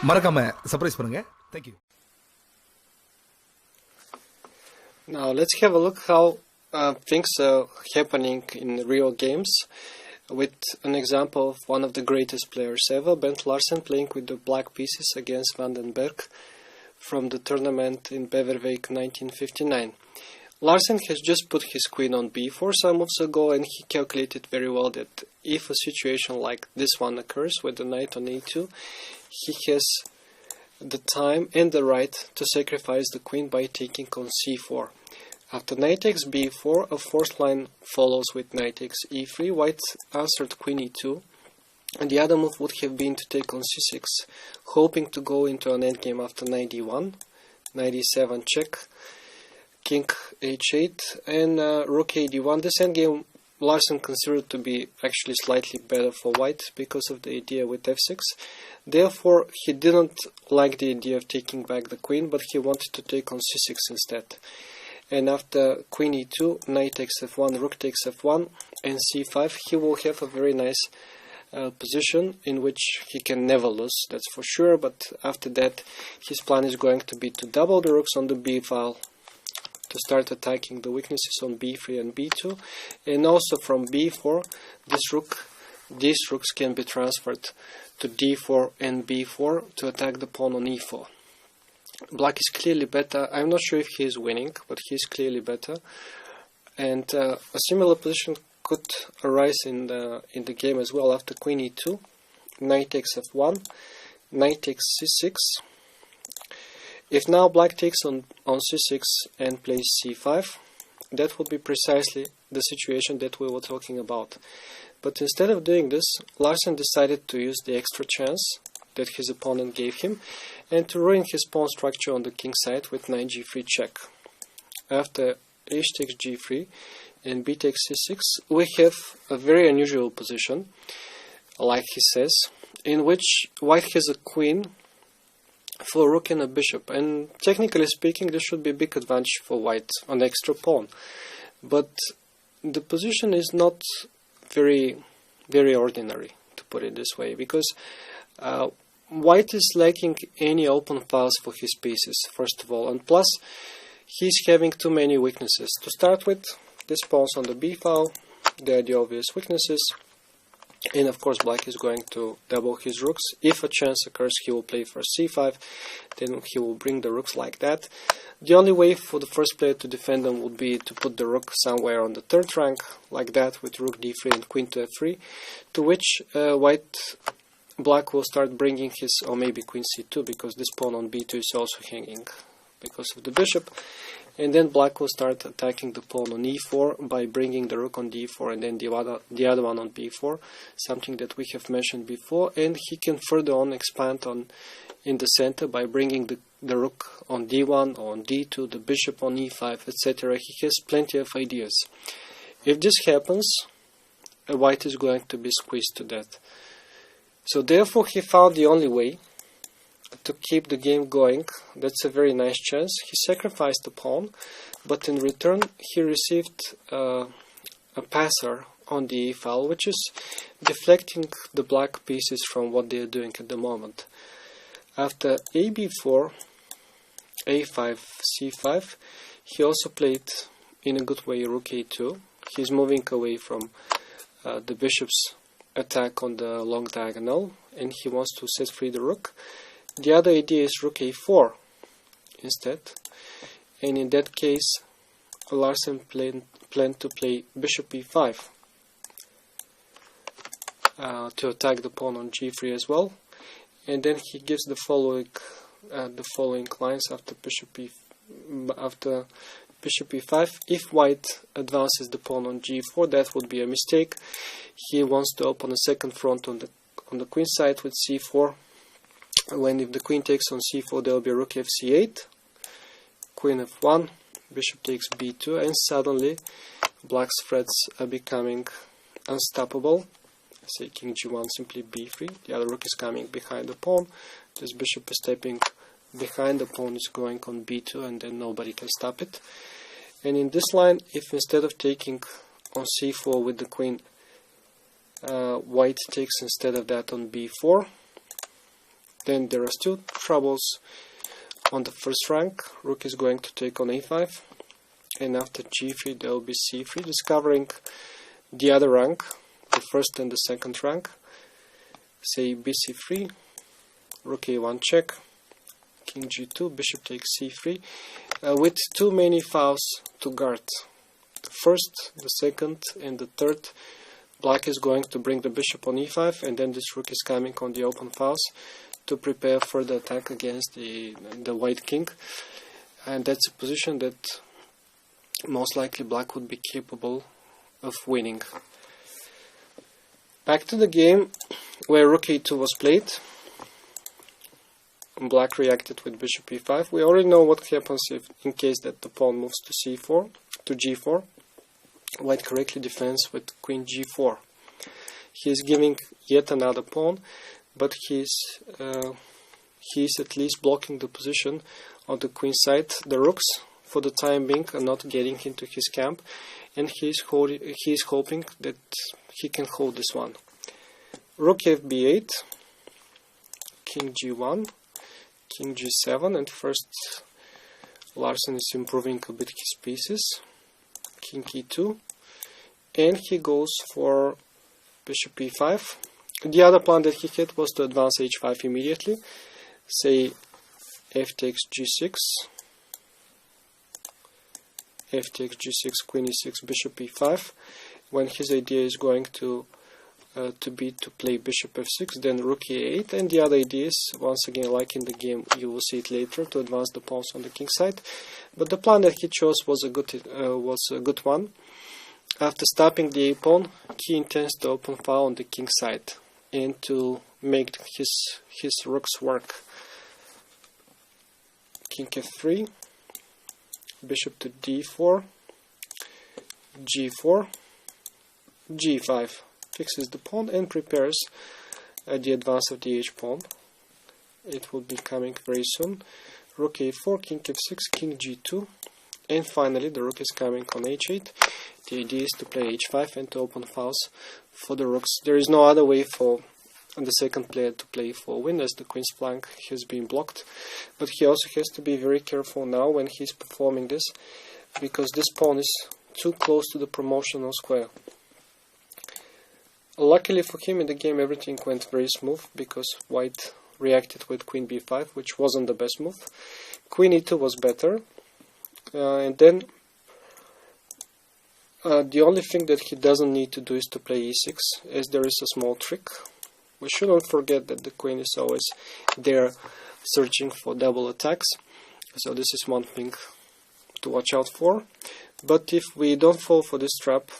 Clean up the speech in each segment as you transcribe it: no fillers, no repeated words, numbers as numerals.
மறக்காம சர்ப்ரைஸ் பண்ணுங்க. Thank you. Now let's have a look how things are happening in real games with an example of one of the greatest players ever, Bent Larsen, playing with the black pieces against Vandenberg from the tournament in Beverwijk 1959. Larsen has just put his queen on b4 some moves ago, and he calculated very well that if a situation like this one occurs with the knight on a2, he has the time and the right to sacrifice the queen by taking on c4. After knight takes b4, a fourth line follows with knight takes e3. White answered queen e2, and the other move would have been to take on c6, hoping to go into an endgame after knight d1, knight e7 check, king h8, and rook a d1. This endgame Larsen considered to be actually slightly better for white because of the idea with f6. Therefore, he didn't like the idea of taking back the queen, but he wanted to take on c6 instead. And after queen e2, knight takes f1, rook takes f1, and c5, he will have a very nice position in which he can never lose, that's for sure. But after that, his plan is going to be to double the rooks on the b file, to start attacking the weaknesses on b3 and b2, and also from b4, these rooks can be transferred to d4 and b4 to attack the pawn on e4. Black is clearly better. I'm not sure if he is winning, but he is clearly better. And a similar position could arise in the game as well. After queen e2, knight takes f1, knight takes c6. If now black takes on c6 and plays c5, that would be precisely the situation that we were talking about. But instead of doing this, Larsen decided to use the extra chance that his opponent gave him and to ruin his pawn structure on the king side with knight g3 check. After h takes g3 and b takes c6, we have a very unusual position, like he says, in which white has a queen for a rook and a bishop, and technically speaking this should be a big advantage for white, an extra pawn. But the position is not very ordinary, to put it this way, because white is lacking any open files for his pieces, first of all, and plus he's having too many weaknesses. To start with, this pawns on the b file, they are the obvious weaknesses, and of course black is going to double his rooks. If a chance occurs, he will play first c5, then he will bring the rooks like that. The only way for the first player to defend them would be to put the rook somewhere on the third rank, like that, with rook d3 and queen to f3, to which black will start bringing his, or maybe queen c2, because this pawn on b2 is also hanging because of the bishop, and then black will start attacking the pawn on e4 by bringing the rook on d4 and then the other one on b4, something that we have mentioned before, and he can further on expand on in the center by bringing the rook on d1 or on d2, the bishop on e5, etc. He has plenty of ideas. If this happens, white is going to be squeezed to death. So therefore he found the only way to keep the game going. That's a very nice chance. He sacrificed the pawn, but in return he received a passer on the e file, which is deflecting the black pieces from what they are doing at the moment. After ab4, a5, c5, he also played in a good way rook a2. He's moving away from the bishop's attack on the long diagonal, and he wants to set free the rook. The other idea is rook a4 instead, and in that case Larsen planned to play bishop e5 to attack the pawn on g3 as well, and then he gives the following lines after bishop e5. If white advances the pawn on g4, that would be a mistake. He wants to open a second front on the queen side with c4. When if the queen takes on c4, there will be rook fc8, queen f1, bishop takes b2, and suddenly black's threats are becoming unstoppable. Say king g1, simply b3, the other rook is coming behind the pawn, this bishop is stepping behind the pawn, is going on b2, and then nobody can stop it. And in this line, if instead of taking on c4 with the queen, white takes instead of that on b4, Then there are still troubles on the first rank. Rook is going to take on a5, and after g3 there will be c3, discovering the other rank, the first and the second rank. Say bc3, rook a1 check, king g2, bishop takes c3, with too many files to guard. The first, the second, and the third. Black is going to bring the bishop on e5, and then this rook is coming on the open files to prepare for the attack against the white king. And that's a position that most likely black would be capable of winning. Back to the game where rook e2 was played. Black reacted with bishop e5. We already know what happens if, in case that the pawn moves to c4, to g4. White correctly defends with queen g4. He is giving yet another pawn, but he is at least blocking the position on the queen side. The rooks, for the time being, are not getting into his camp, and he is hoping that he can hold this one. Rook fb8, king g1, king g7, and first Larsen is improving a bit his pieces. King e2, and he goes for bishop e5. The other plan that he had was to advance h5 immediately. Say f takes g6, f takes g6, queen e6, bishop e5. When his idea is going to play bishop f6, then rook e8, and the other idea is, once again, like in the game, you will see it later, to advance the pawns on the king side. But the plan that he chose was a good one. After stopping the a pawn, he intends to open file on the king side and to make his rooks work. King f3, bishop to d4, g4, g5. Fixes the pawn and prepares the advance of the h-pawn. It will be coming very soon. Rook a4, king f6, king g2, and finally the rook is coming on h8. The idea is to play h5 and to open files for the rooks. There is no other way for the second player to play for win, as the queen's flank has been blocked. But he also has to be very careful now when he's performing this, because this pawn is too close to the promotional square. Luckily for him, in the game everything went very smooth, because white reacted with queen b5, which wasn't the best move. Queen e2 was better, and then the only thing that he doesn't need to do is to play e6, as there is a small trick. We shouldn't forget that the queen is always there searching for double attacks, so this is one thing to watch out for. But if we don't fall for this trap,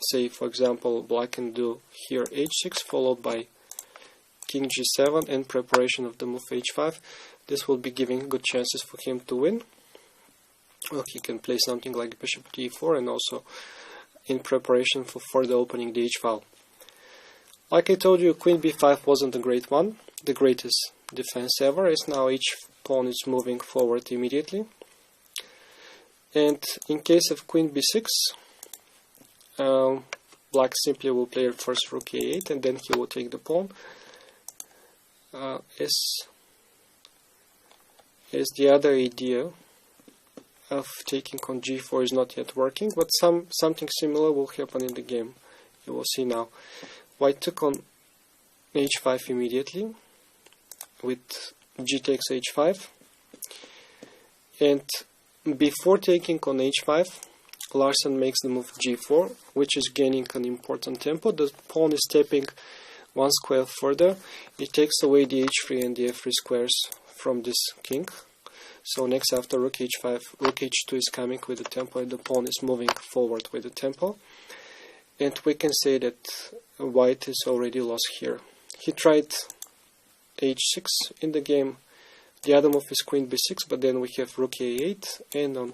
say for example black can do here h6 followed by king g7 in preparation of the move h5, this will be giving good chances for him to win. Well, he can play something like bishop d4 and also in preparation for further opening the h-file. Like I told you, queen b5 wasn't a great one, the greatest defense ever, as now each pawn is moving forward immediately. And in case of queen b6, black simply will play first rook a8 and then he will take the pawn, as the other idea of taking on g4 is not yet working, but something similar will happen in the game. You will see now. White took on h5 immediately with g takes h5, and before taking on h5, Larsen makes the move g4, which is gaining an important tempo. The pawn is stepping one square further. It takes away the h3 and the f3 squares from this king. So next, after rook h5, rook h2 is coming with the tempo, and the pawn is moving forward with the tempo. And we can say that white is already lost here. He tried h6 in the game. The other move is queen b6, but then we have rook a8, and on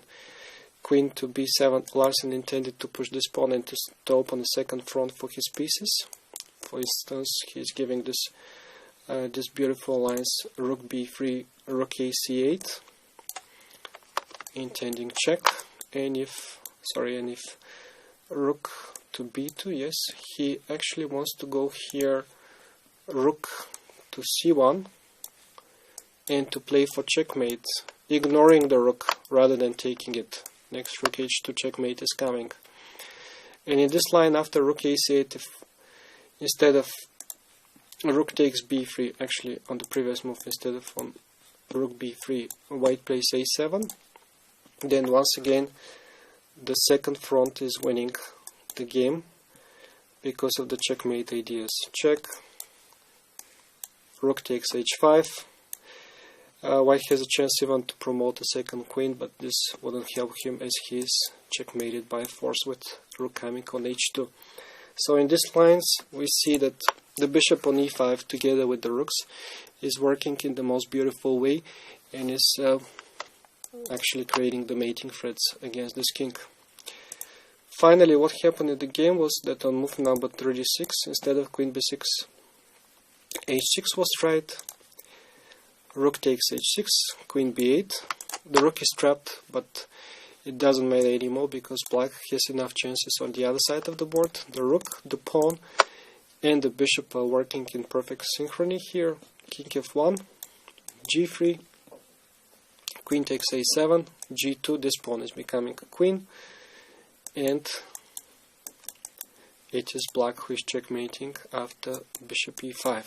queen to b7, Larsen intended to push this pawn and to open a second front for his pieces. For instance, he's giving this beautiful lines: rook b3, rook a c8, intending check. And if rook to b2, yes, he actually wants to go here rook to c1, and to play for checkmate, ignoring the rook rather than taking it. Next rook h2 checkmate is coming. And in this line, after rook a8, if instead of rook takes b3, actually on the previous move, instead of on rook b3, white plays a7, then once again the second front is winning the game because of the checkmate ideas. Check, rook takes h5. White has a chance even to promote a second queen, but this wouldn't help him as he is checkmated by force with rook coming on h2. So in these lines we see that the bishop on e5 together with the rooks is working in the most beautiful way and is actually creating the mating threats against this king. Finally, what happened in the game was that on move number 36, instead of queen b6, h6 was tried. Rook takes h6, queen b8. The rook is trapped, but it doesn't matter anymore because black has enough chances on the other side of the board. The rook, the pawn, and the bishop are working in perfect synchrony here. King f1, g3, queen takes a7, g2, this pawn is becoming a queen, and it is black who is checkmating after bishop e5.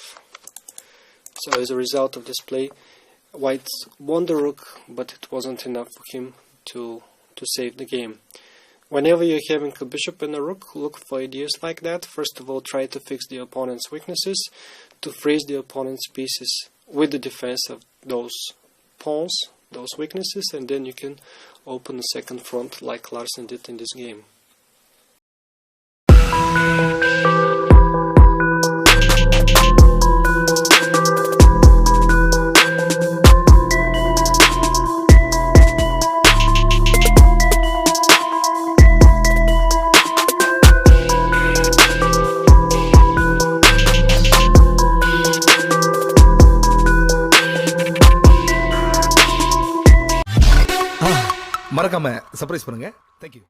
So as a result of this play, white won the rook, but it wasn't enough for him to save the game. Whenever you're having a bishop and a rook, look for ideas like that. First of all, try to fix the opponent's weaknesses, to freeze the opponent's pieces with the defense of those pawns, those weaknesses, and then you can open a second front like Larsen did in this game. மறக்காம surprise பண்ணுங்க. Thank you.